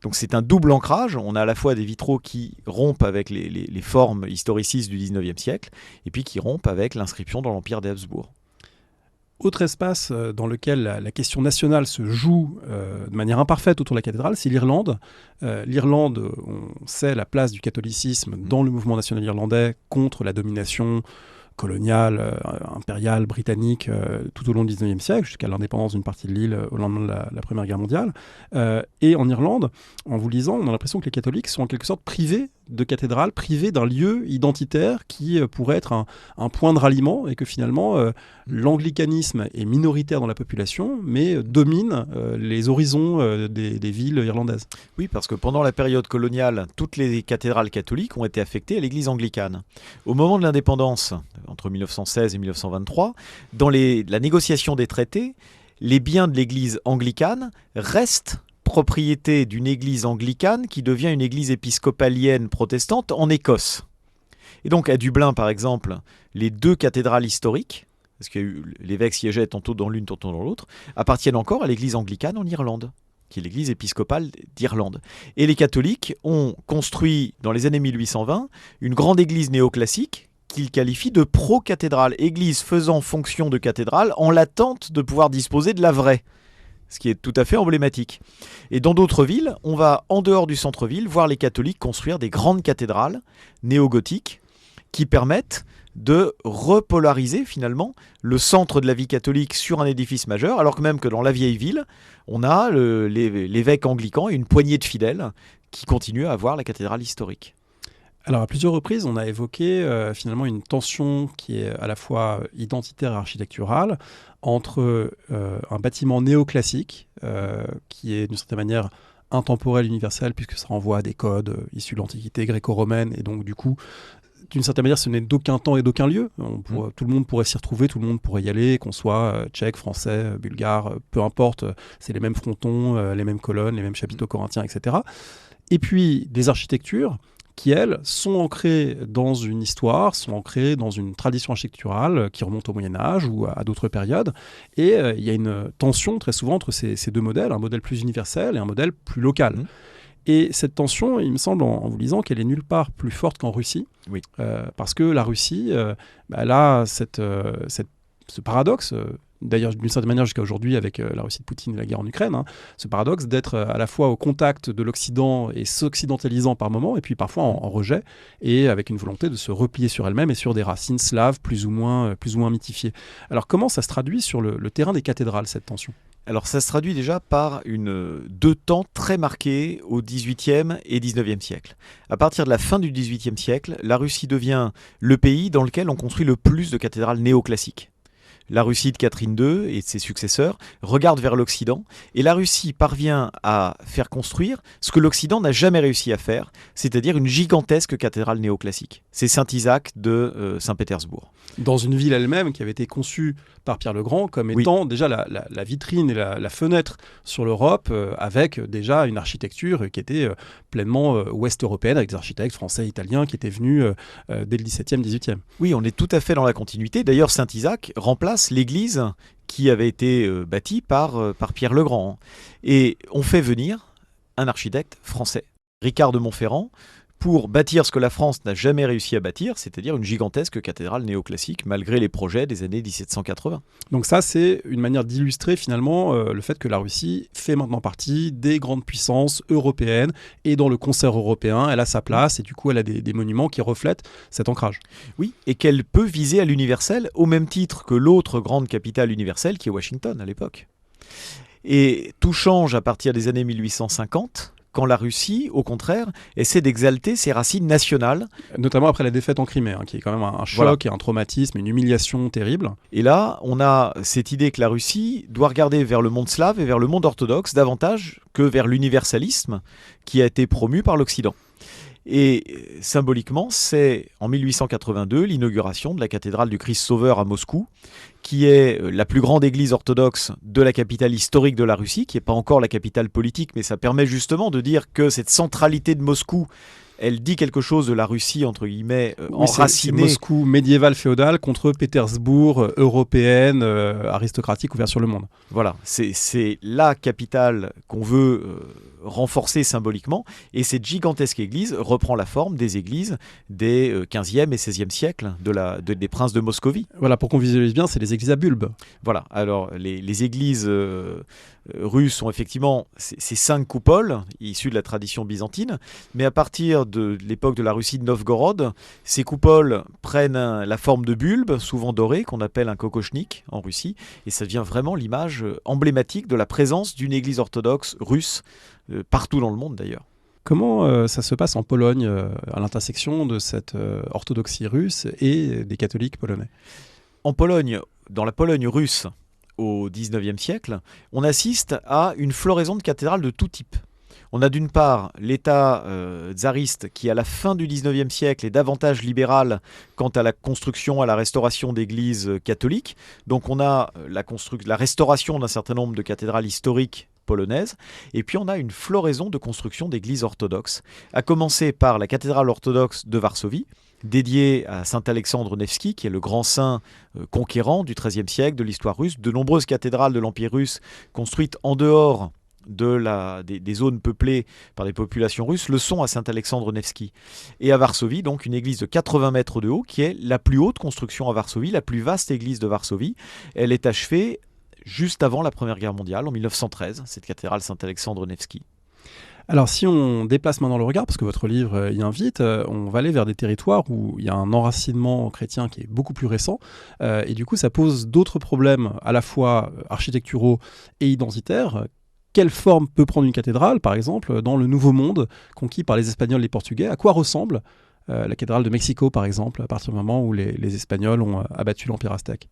B: Donc c'est un double ancrage. On a à la fois des vitraux qui rompent avec les formes historicistes du XIXe siècle, et puis qui rompent avec l'inscription dans l'Empire des Habsbourg.
A: Autre espace dans lequel la question nationale se joue de manière imparfaite autour de la cathédrale, c'est l'Irlande. L'Irlande, on sait la place du catholicisme dans le mouvement national irlandais contre la domination coloniale, impériale, britannique, tout au long du XIXe siècle, jusqu'à l'indépendance d'une partie de l'île au lendemain de la Première Guerre mondiale. Et en Irlande, en vous lisant, on a l'impression que les catholiques sont en quelque sorte privés de cathédrale, privés d'un lieu identitaire qui pourrait être un point de ralliement, et que finalement l'anglicanisme est minoritaire dans la population, mais domine les horizons des villes irlandaises.
B: Oui, parce que pendant la période coloniale, toutes les cathédrales catholiques ont été affectées à l'église anglicane. Au moment de l'indépendance, entre 1916 et 1923, dans la négociation des traités, les biens de l'église anglicane restent propriété d'une église anglicane qui devient une église épiscopalienne protestante en Écosse. Et donc à Dublin, par exemple, les deux cathédrales historiques, parce que l'évêque siégeait tantôt dans l'une, tantôt dans l'autre, appartiennent encore à l'église anglicane en Irlande, qui est l'église épiscopale d'Irlande. Et les catholiques ont construit, dans les années 1820, une grande église néoclassique qu'ils qualifient de pro-cathédrale, église faisant fonction de cathédrale en l'attente de pouvoir disposer de la vraie. Ce qui est tout à fait emblématique. Et dans d'autres villes, on va, en dehors du centre-ville, voir les catholiques construire des grandes cathédrales néo-gothiques qui permettent de repolariser finalement le centre de la vie catholique sur un édifice majeur, alors que même que dans la vieille ville, on a l'évêque anglican et une poignée de fidèles qui continuent à avoir la cathédrale historique.
A: Alors à plusieurs reprises, on a évoqué finalement une tension qui est à la fois identitaire et architecturale entre un bâtiment néoclassique qui est d'une certaine manière intemporel, universel, puisque ça renvoie à des codes issus de l'Antiquité gréco-romaine, et donc du coup, d'une certaine manière, ce n'est d'aucun temps et d'aucun lieu. Tout le monde pourrait s'y retrouver, tout le monde pourrait y aller, qu'on soit tchèque, français, bulgare, peu importe, c'est les mêmes frontons, les mêmes colonnes, les mêmes chapiteaux corinthiens, etc. Et puis des architectures qui, elles, sont ancrées dans une histoire, sont ancrées dans une tradition architecturale qui remonte au Moyen-Âge ou à d'autres périodes. Et il y a une tension très souvent entre ces deux modèles, un modèle plus universel et un modèle plus local. Et cette tension, il me semble, en vous lisant, qu'elle est nulle part plus forte qu'en Russie.
B: Oui.
A: Parce que la Russie, elle a ce paradoxe, d'ailleurs d'une certaine manière jusqu'à aujourd'hui avec la Russie de Poutine et la guerre en Ukraine, ce paradoxe d'être à la fois au contact de l'Occident et s'occidentalisant par moments, et puis parfois en rejet, et avec une volonté de se replier sur elle-même et sur des racines slaves plus ou moins mythifiées. Alors comment ça se traduit sur le terrain des cathédrales, cette tension ?
B: Alors ça se traduit déjà par deux temps très marqués au XVIIIe et XIXe siècle. À partir de la fin du XVIIIe siècle, la Russie devient le pays dans lequel on construit le plus de cathédrales néoclassiques. La Russie de Catherine II et de ses successeurs regarde vers l'Occident, et la Russie parvient à faire construire ce que l'Occident n'a jamais réussi à faire, c'est-à-dire une gigantesque cathédrale néoclassique. C'est Saint-Isaac de Saint-Pétersbourg.
A: Dans une ville elle-même qui avait été conçue par Pierre le Grand comme étant déjà la vitrine et la fenêtre sur l'Europe, avec déjà une architecture qui était pleinement ouest-européenne, avec des architectes français et italiens qui étaient venus dès le XVIIe, XVIIIe.
B: Oui, on est tout à fait dans la continuité. D'ailleurs, Saint-Isaac remplace l'église qui avait été bâtie par Pierre le Grand. Et on fait venir un architecte français, Ricard de Montferrand, pour bâtir ce que la France n'a jamais réussi à bâtir, c'est-à-dire une gigantesque cathédrale néoclassique, malgré les projets des années 1780.
A: Donc ça, c'est une manière d'illustrer finalement le fait que la Russie fait maintenant partie des grandes puissances européennes, et dans le concert européen, elle a sa place, et du coup, elle a des monuments qui reflètent cet ancrage.
B: Oui, et qu'elle peut viser à l'universel, au même titre que l'autre grande capitale universelle, qui est Washington à l'époque. Et tout change à partir des années 1850, quand la Russie, au contraire, essaie d'exalter ses racines nationales.
A: Notamment après la défaite en Crimée, qui est quand même un choc et un traumatisme, une humiliation terrible.
B: Et là, on a cette idée que la Russie doit regarder vers le monde slave et vers le monde orthodoxe davantage que vers l'universalisme qui a été promu par l'Occident. Et symboliquement, c'est en 1882 l'inauguration de la cathédrale du Christ Sauveur à Moscou, qui est la plus grande église orthodoxe de la capitale historique de la Russie, qui n'est pas encore la capitale politique, mais ça permet justement de dire que cette centralité de Moscou, elle dit quelque chose de la Russie, entre guillemets, enracinée.
A: C'est Moscou médiéval féodal contre Pétersbourg européenne, aristocratique, ouverte sur le monde.
B: Voilà, c'est la capitale qu'on veut renforcer symboliquement, et cette gigantesque église reprend la forme des églises des 15e et 16e siècles des princes de Moscovie.
A: Voilà, pour qu'on visualise bien, c'est les églises à bulbes.
B: Voilà, alors les églises russes sont effectivement ces 5 coupoles issues de la tradition byzantine, mais à partir de l'époque de la Russie de Novgorod, ces coupoles prennent la forme de bulbes, souvent dorés, qu'on appelle un kokochnik en Russie, et ça devient vraiment l'image emblématique de la présence d'une église orthodoxe russe, partout dans le monde d'ailleurs.
A: Comment ça se passe en Pologne, à l'intersection de cette orthodoxie russe et des catholiques polonais ?
B: En Pologne, dans la Pologne russe au XIXe siècle, on assiste à une floraison de cathédrales de tout type. On a d'une part l'État tsariste qui, à la fin du XIXe siècle, est davantage libéral quant à la construction, à la restauration d'églises catholiques. Donc on a la restauration d'un certain nombre de cathédrales historiques polonaises, et puis on a une floraison de construction d'églises orthodoxes, à commencer par la cathédrale orthodoxe de Varsovie, dédiée à saint Alexandre Nevski, qui est le grand saint conquérant du XIIIe siècle, de l'histoire russe. De nombreuses cathédrales de l'Empire russe construites en dehors des zones peuplées par des populations russes le sont à Saint-Alexandre Nevski. Et à Varsovie, donc une église de 80 mètres de haut, qui est la plus haute construction à Varsovie, la plus vaste église de Varsovie. Elle est achevée juste avant la Première Guerre mondiale, en 1913, cette cathédrale Saint-Alexandre Nevski.
A: Alors si on déplace maintenant le regard, parce que votre livre y invite, on va aller vers des territoires où il y a un enracinement chrétien qui est beaucoup plus récent, et du coup ça pose d'autres problèmes à la fois architecturaux et identitaires. Quelle forme peut prendre une cathédrale, par exemple, dans le Nouveau Monde conquis par les Espagnols et les Portugais? À quoi ressemble la cathédrale de Mexico, par exemple, à partir du moment où les Espagnols ont abattu l'Empire aztèque?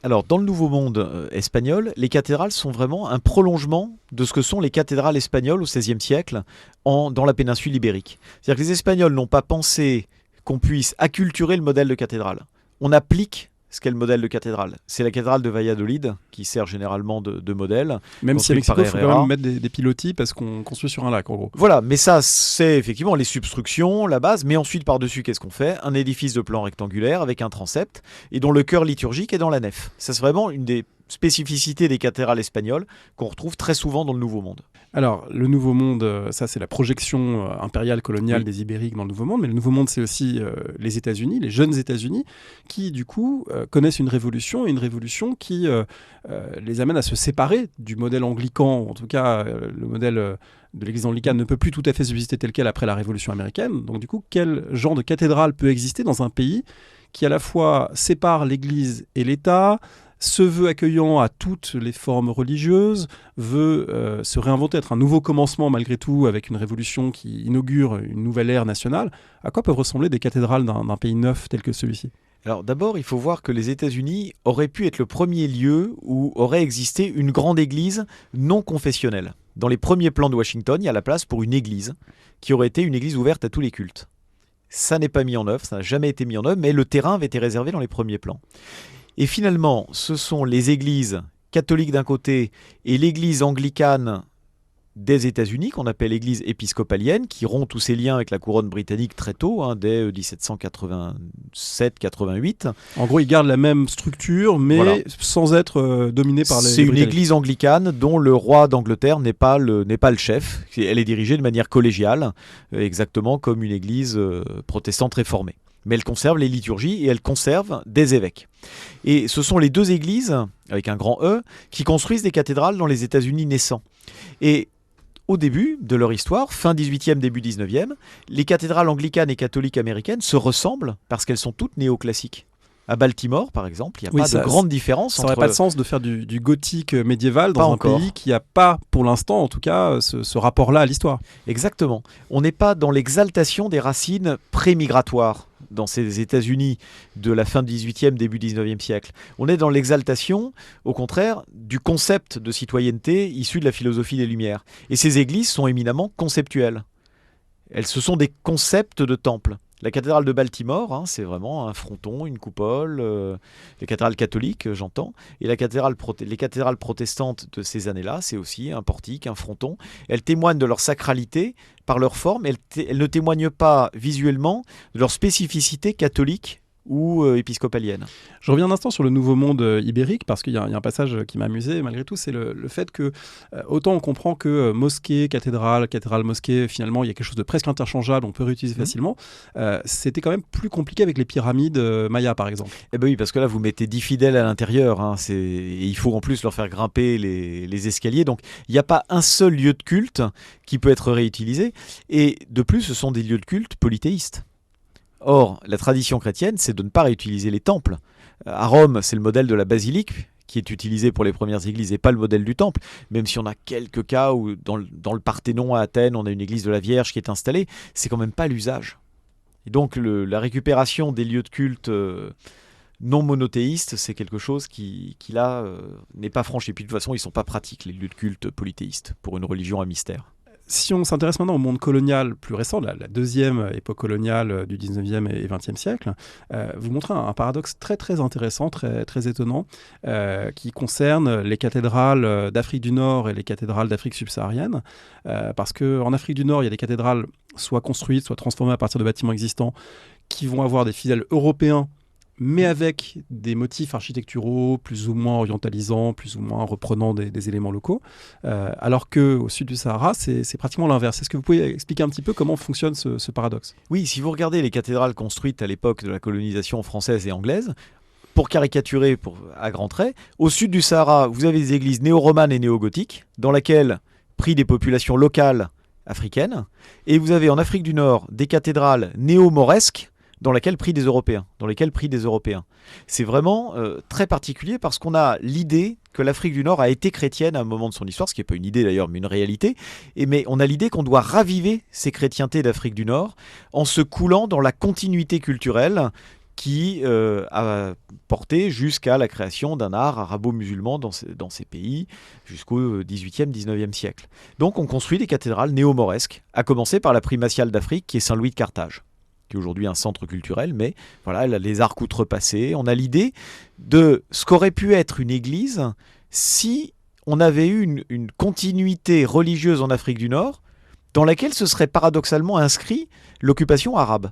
B: Alors, dans le Nouveau Monde espagnol, les cathédrales sont vraiment un prolongement de ce que sont les cathédrales espagnoles au XVIe siècle dans la péninsule ibérique. C'est-à-dire que les Espagnols n'ont pas pensé qu'on puisse acculturer le modèle de cathédrale. On applique ce qu'est le modèle de cathédrale. C'est la cathédrale de Valladolid qui sert généralement de modèle.
A: Même si à Mexico, il faut quand même mettre des pilotis parce qu'on construit sur un lac, en gros.
B: Voilà, mais ça, c'est effectivement les substructions, la base. Mais ensuite, par-dessus, qu'est-ce qu'on fait? Un édifice de plan rectangulaire avec un transept et dont le cœur liturgique est dans la nef. Ça, c'est vraiment une des spécificités des cathédrales espagnoles qu'on retrouve très souvent dans le Nouveau Monde.
A: Alors, le Nouveau Monde, ça c'est la projection impériale coloniale des Ibériques dans le Nouveau Monde, mais le Nouveau Monde c'est aussi les États-Unis, les jeunes États-Unis, qui du coup connaissent une révolution, et une révolution qui les amène à se séparer du modèle anglican, en tout cas le modèle de l'église anglicane ne peut plus tout à fait subsister tel quel après la Révolution américaine. Donc du coup, quel genre de cathédrale peut exister dans un pays qui à la fois sépare l'église et l'État, se veut accueillant à toutes les formes religieuses, veut se réinventer, être un nouveau commencement malgré tout, avec une révolution qui inaugure une nouvelle ère nationale? À quoi peuvent ressembler des cathédrales d'un pays neuf tel que celui-ci?
B: Alors d'abord, il faut voir que les États-Unis auraient pu être le premier lieu où aurait existé une grande église non confessionnelle. Dans les premiers plans de Washington, il y a la place pour une église qui aurait été une église ouverte à tous les cultes. Ça n'est pas mis en œuvre, ça n'a jamais été mis en œuvre, mais le terrain avait été réservé dans les premiers plans. Et finalement, ce sont les églises catholiques d'un côté et l'église anglicane des États-Unis, qu'on appelle l'église épiscopalienne, qui rompt tous ses liens avec la couronne britannique très tôt, dès 1787-88.
A: En gros, ils gardent la même structure, mais voilà, sans être dominés par les
B: C'est une église anglicane dont le roi d'Angleterre n'est pas le chef. Elle est dirigée de manière collégiale, exactement comme une église protestante réformée. Mais elle conserve les liturgies et elle conserve des évêques. Et ce sont les deux églises, avec un grand E, qui construisent des cathédrales dans les États-Unis naissants. Et au début de leur histoire, fin 18e, début 19e, les cathédrales anglicanes et catholiques américaines se ressemblent parce qu'elles sont toutes néoclassiques. À Baltimore, par exemple, il n'y a pas de grande différence.
A: Ça n'aurait pas de sens de faire du gothique médiéval dans un pays qui n'a pas, pour l'instant en tout cas, ce rapport-là à l'histoire.
B: Exactement. On n'est pas dans l'exaltation des racines pré-migratoires dans ces États-Unis de la fin du 18e, début 19e siècle. On est dans l'exaltation, au contraire, du concept de citoyenneté issu de la philosophie des Lumières. Et ces églises sont éminemment conceptuelles. Ce sont des concepts de temples. La cathédrale de Baltimore, c'est vraiment un fronton, une coupole, les cathédrales catholiques, j'entends, et les cathédrales protestantes de ces années-là, c'est aussi un portique, un fronton. Elles témoignent de leur sacralité par leur forme, elles ne témoignent pas visuellement de leur spécificité catholique ou épiscopalienne.
A: Je reviens un instant sur le Nouveau Monde ibérique, parce qu'il y a un passage qui m'a amusé, malgré tout, c'est le fait que, autant on comprend que mosquée, cathédrale, mosquée, finalement, il y a quelque chose de presque interchangeable, on peut réutiliser facilement, c'était quand même plus compliqué avec les pyramides mayas, par exemple.
B: Eh bien oui, parce que là, vous mettez 10 fidèles à l'intérieur, et il faut en plus leur faire grimper les escaliers, donc il n'y a pas un seul lieu de culte qui peut être réutilisé, et de plus, ce sont des lieux de culte polythéistes. Or, la tradition chrétienne, c'est de ne pas réutiliser les temples. À Rome, c'est le modèle de la basilique qui est utilisé pour les premières églises et pas le modèle du temple, même si on a quelques cas où dans le Parthénon à Athènes, on a une église de la Vierge qui est installée, c'est quand même pas l'usage. Et donc la récupération des lieux de culte non monothéistes, c'est quelque chose qui là, n'est pas franchi. Et puis de toute façon, ils ne sont pas pratiques, les lieux de culte polythéistes, pour une religion à mystère.
A: Si on s'intéresse maintenant au monde colonial plus récent, la deuxième époque coloniale du 19e et 20e siècle, vous montrez un paradoxe très très intéressant, très, très étonnant, qui concerne les cathédrales d'Afrique du Nord et les cathédrales d'Afrique subsaharienne. Parce qu'en Afrique du Nord, il y a des cathédrales soit construites, soit transformées à partir de bâtiments existants, qui vont avoir des fidèles européens, mais avec des motifs architecturaux plus ou moins orientalisants, plus ou moins reprenant des éléments locaux, alors qu'au sud du Sahara, c'est pratiquement l'inverse. Est-ce que vous pouvez expliquer un petit peu comment fonctionne ce paradoxe?
B: Oui, si vous regardez les cathédrales construites à l'époque de la colonisation française et anglaise, pour caricaturer à grands traits, au sud du Sahara, vous avez des églises néo-romanes et néo-gothiques, dans lesquelles, pris des populations locales, africaines, et vous avez en Afrique du Nord des cathédrales néo-mauresques dans lesquelles prient des Européens. C'est vraiment très particulier parce qu'on a l'idée que l'Afrique du Nord a été chrétienne à un moment de son histoire, ce qui n'est pas une idée d'ailleurs, mais une réalité. Mais on a l'idée qu'on doit raviver ces chrétientés d'Afrique du Nord en se coulant dans la continuité culturelle qui a porté jusqu'à la création d'un art arabo-musulman dans ces pays jusqu'au XVIIIe, XIXe siècle. Donc on construit des cathédrales néo-mauresques, à commencer par la primatiale d'Afrique qui est Saint-Louis de Carthage, qui est aujourd'hui un centre culturel, mais voilà, elle a les arcs outrepassés. On a l'idée de ce qu'aurait pu être une église si on avait eu une continuité religieuse en Afrique du Nord dans laquelle se serait paradoxalement inscrit l'occupation arabe.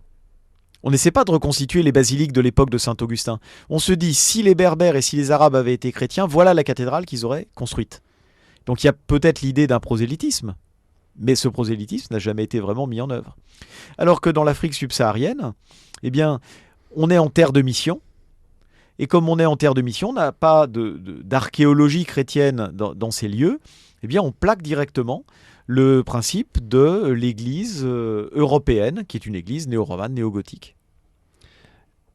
B: On n'essaie pas de reconstituer les basiliques de l'époque de Saint-Augustin. On se dit, si les Berbères et si les Arabes avaient été chrétiens, voilà la cathédrale qu'ils auraient construite. Donc il y a peut-être l'idée d'un prosélytisme, mais ce prosélytisme n'a jamais été vraiment mis en œuvre. Alors que dans l'Afrique subsaharienne, eh bien, on est en terre de mission, et comme on est en terre de mission, on n'a pas d'archéologie chrétienne dans ces lieux, eh bien on plaque directement le principe de l'église européenne, qui est une église néo-romane, néo-gothique.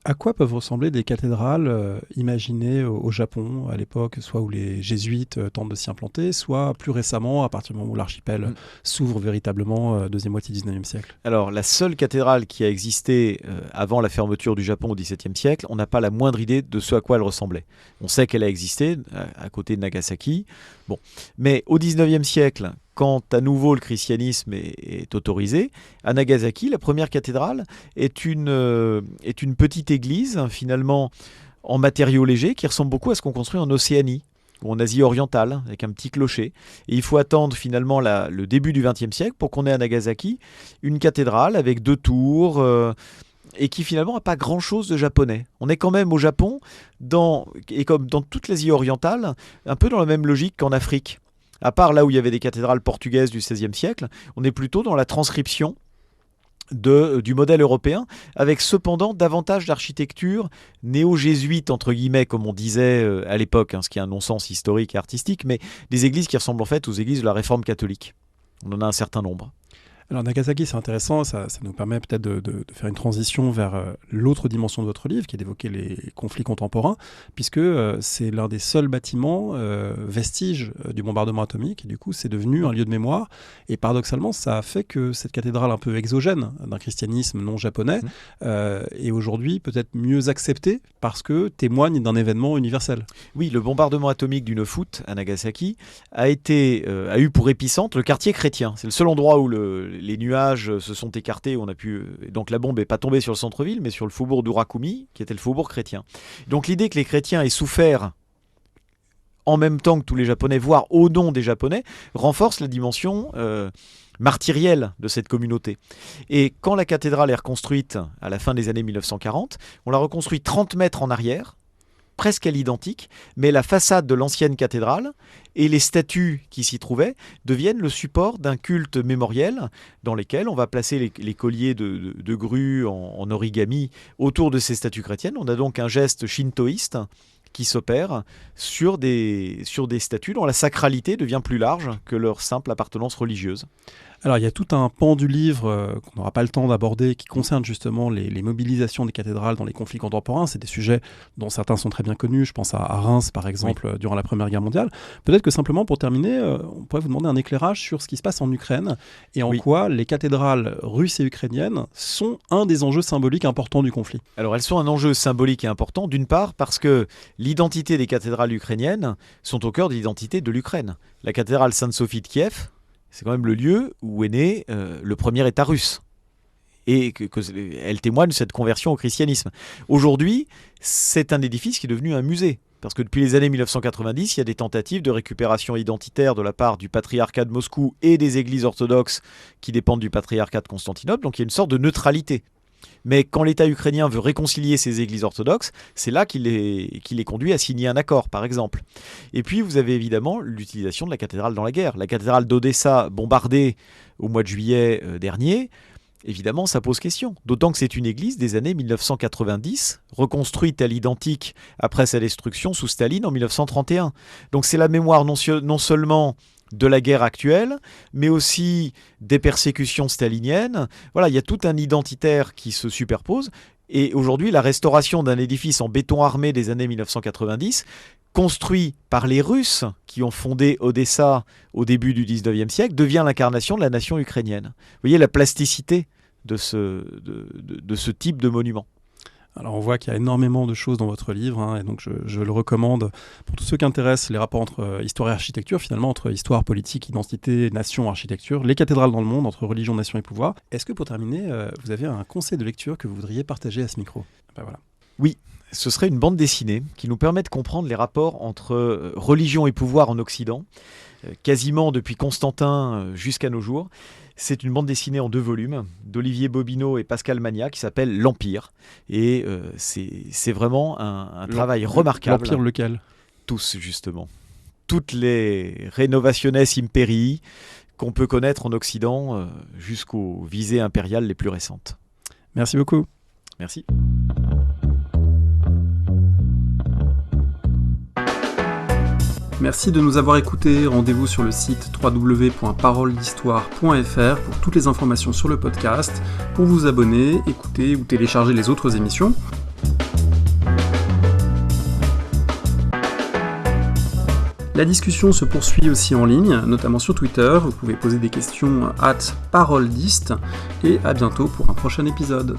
A: À quoi peuvent ressembler des cathédrales imaginées au Japon à l'époque, soit où les jésuites tentent de s'y implanter, soit plus récemment, à partir du moment où l'archipel s'ouvre véritablement, deuxième moitié du XIXe siècle?
B: Alors, la seule cathédrale qui a existé avant la fermeture du Japon au XVIIe siècle, on n'a pas la moindre idée de ce à quoi elle ressemblait. On sait qu'elle a existé à côté de Nagasaki. Bon. Mais au XIXe siècle, quand à nouveau le christianisme est autorisé, à Nagasaki, la première cathédrale est une petite église, finalement, en matériaux légers, qui ressemble beaucoup à ce qu'on construit en Océanie, ou en Asie orientale, avec un petit clocher. Et il faut attendre finalement le début du XXe siècle pour qu'on ait à Nagasaki une cathédrale avec 2 tours, et qui finalement n'a pas grand-chose de japonais. On est quand même au Japon, et comme dans toute l'Asie orientale, un peu dans la même logique qu'en Afrique. À part là où il y avait des cathédrales portugaises du XVIe siècle, on est plutôt dans la transcription du modèle européen, avec cependant davantage d'architecture néo-jésuite, entre guillemets, comme on disait à l'époque, ce qui est un non-sens historique et artistique, mais des églises qui ressemblent en fait aux églises de la Réforme catholique. On en a un certain nombre.
A: Alors Nagasaki, c'est intéressant, ça nous permet peut-être de faire une transition vers l'autre dimension de votre livre, qui est d'évoquer les conflits contemporains, puisque c'est l'un des seuls bâtiments vestiges du bombardement atomique, et du coup c'est devenu un lieu de mémoire, et paradoxalement ça a fait que cette cathédrale un peu exogène d'un christianisme non japonais est aujourd'hui peut-être mieux acceptée, parce que témoigne d'un événement universel.
B: Oui, le bombardement atomique du 9 août à Nagasaki a eu pour épicentre le quartier chrétien. C'est le seul endroit où les nuages se sont écartés, donc la bombe n'est pas tombée sur le centre-ville, mais sur le faubourg d'Urakumi, qui était le faubourg chrétien. Donc l'idée que les chrétiens aient souffert en même temps que tous les Japonais, voire au nom des Japonais, renforce la dimension martyrielle de cette communauté. Et quand la cathédrale est reconstruite à la fin des années 1940, on la reconstruit 30 mètres en arrière, presque à l'identique, mais la façade de l'ancienne cathédrale et les statues qui s'y trouvaient deviennent le support d'un culte mémoriel dans lesquels on va placer les colliers de grues en origami autour de ces statues chrétiennes. On a donc un geste shintoïste qui s'opère sur des statues dont la sacralité devient plus large que leur simple appartenance religieuse.
A: Alors il y a tout un pan du livre qu'on n'aura pas le temps d'aborder qui concerne justement les mobilisations des cathédrales dans les conflits contemporains. C'est des sujets dont certains sont très bien connus. Je pense à Reims par exemple, durant la Première Guerre mondiale. Peut-être que simplement pour terminer, on pourrait vous demander un éclairage sur ce qui se passe en Ukraine et en quoi les cathédrales russes et ukrainiennes sont un des enjeux symboliques importants du conflit.
B: Alors elles sont un enjeu symbolique et important, d'une part parce que l'identité des cathédrales ukrainiennes sont au cœur de l'identité de l'Ukraine. La cathédrale Sainte-Sophie de Kiev, c'est quand même le lieu où est né le premier État russe. Et elle témoigne de cette conversion au christianisme. Aujourd'hui, c'est un édifice qui est devenu un musée. Parce que depuis les années 1990, il y a des tentatives de récupération identitaire de la part du patriarcat de Moscou et des églises orthodoxes qui dépendent du patriarcat de Constantinople. Donc il y a une sorte de neutralité. Mais quand l'État ukrainien veut réconcilier ces églises orthodoxes, c'est là qu'il les conduit à signer un accord, par exemple. Et puis, vous avez évidemment l'utilisation de la cathédrale dans la guerre. La cathédrale d'Odessa, bombardée au mois de juillet dernier, évidemment, ça pose question. D'autant que c'est une église des années 1990, reconstruite à l'identique après sa destruction sous Staline en 1931. Donc c'est la mémoire non seulement de la guerre actuelle, mais aussi des persécutions staliniennes. Voilà, il y a tout un identitaire qui se superpose. Et aujourd'hui, la restauration d'un édifice en béton armé des années 1990, construit par les Russes qui ont fondé Odessa au début du 19e siècle, devient l'incarnation de la nation ukrainienne. Vous voyez la plasticité de ce type de monument.
A: Alors on voit qu'il y a énormément de choses dans votre livre, et donc je le recommande pour tous ceux qui intéressent les rapports entre histoire et architecture, finalement entre histoire, politique, identité, nation, architecture, les cathédrales dans le monde, entre religion, nation et pouvoir. Est-ce que pour terminer, vous avez un conseil de lecture que vous voudriez partager à ce micro ? Voilà.
B: Oui, ce serait une bande dessinée qui nous permet de comprendre les rapports entre religion et pouvoir en Occident, quasiment depuis Constantin jusqu'à nos jours. C'est une bande dessinée en 2 volumes d'Olivier Bobineau et Pascal Magnat qui s'appelle L'Empire. Et c'est vraiment un travail remarquable.
A: L'Empire lequel ?
B: Tous, justement. Toutes les Renovationes Imperii qu'on peut connaître en Occident jusqu'aux visées impériales les plus récentes.
A: Merci beaucoup.
B: Merci.
A: Merci de nous avoir écoutés. Rendez-vous sur le site www.paroledhistoire.fr pour toutes les informations sur le podcast, pour vous abonner, écouter ou télécharger les autres émissions. La discussion se poursuit aussi en ligne, notamment sur Twitter. Vous pouvez poser des questions @paroledist et à bientôt pour un prochain épisode.